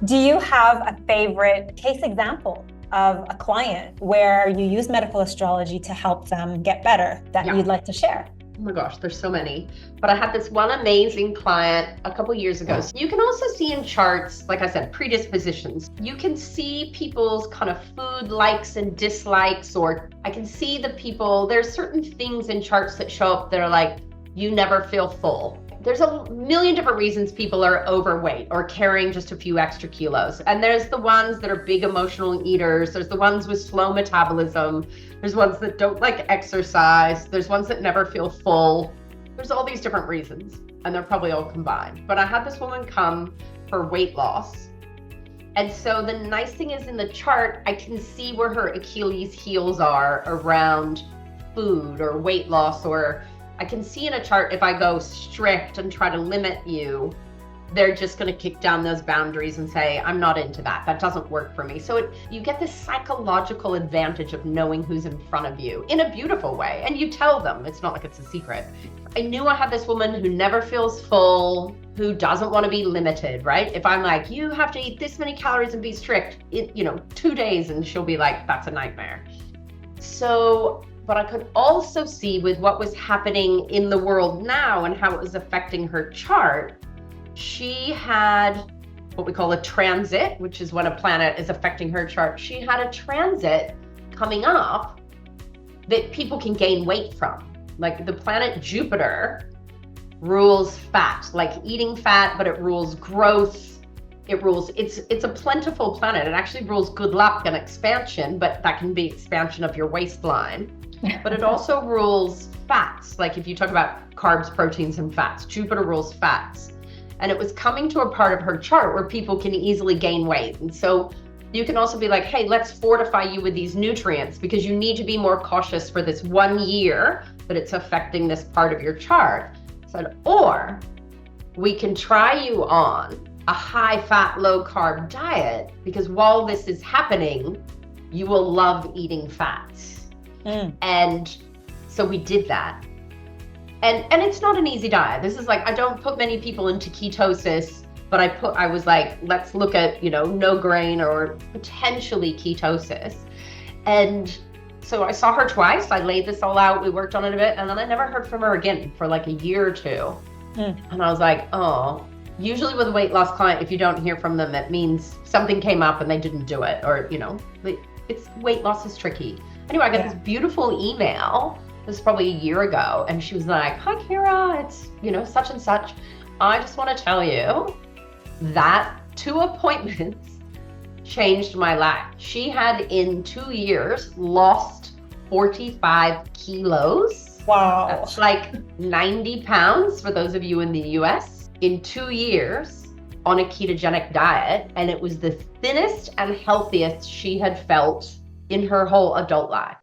Do you have a favorite case example of a client where you use medical astrology to help them get better that Yeah. you'd like to share? Oh my gosh, there's so many. But I had this one amazing client a couple years ago. So you can also see in charts, like I said, predispositions. You can see people's kind of food likes and dislikes, or I can see the people, there's certain things in charts that show up that are like, you never feel full. There's a million different reasons people are overweight or carrying just a few extra kilos. And there's the ones that are big emotional eaters. There's the ones with slow metabolism. There's ones that don't like exercise. There's ones that never feel full. There's all these different reasons, and they're probably all combined. But I had this woman come for weight loss. And so the nice thing is in the chart, I can see where her Achilles heels are around food or weight loss, or I can see in a chart if I go strict and try to limit you, they're just going to kick down those boundaries and say, I'm not into that. That doesn't work for me. So you get this psychological advantage of knowing who's in front of you in a beautiful way. And you tell them, it's not like it's a secret. I knew I had this woman who never feels full, who doesn't want to be limited, right? If I'm like, you have to eat this many calories and be strict, 2 days, and she'll be like, that's a nightmare. So, but I could also see with what was happening in the world now and how it was affecting her chart, she had what we call a transit, which is when a planet is affecting her chart. She had a transit coming up that people can gain weight from. Like the planet Jupiter rules fat, like eating fat, but it rules growth. It's a plentiful planet. It actually rules good luck and expansion, but that can be expansion of your waistline. But it also rules fats. Like if you talk about carbs, proteins, and fats, Jupiter rules fats. And it was coming to a part of her chart where people can easily gain weight. And so you can also be like, hey, let's fortify you with these nutrients because you need to be more cautious for this 1 year that it's affecting this part of your chart. Said, or we can try you on a high fat, low carb diet because while this is happening, you will love eating fats. And so we did that. And it's not an easy diet. This is like, I don't put many people into ketosis, but I was like, let's look at, no grain or potentially ketosis. And so I saw her twice. I laid this all out. We worked on it a bit. And then I never heard from her again for like a year or two. And I was like, oh, usually with a weight loss client, if you don't hear from them, it means something came up and they didn't do it. Or, it's weight loss is tricky. Anyway, I got this beautiful email. This is probably a year ago. And she was like, hi, Kira, it's, such and such. I just want to tell you that 2 appointments changed my life. She had in 2 years lost 45 kilos. Wow. That's like 90 pounds for those of you in the US in 2 years on a ketogenic diet. And it was the thinnest and healthiest she had felt in her whole adult life.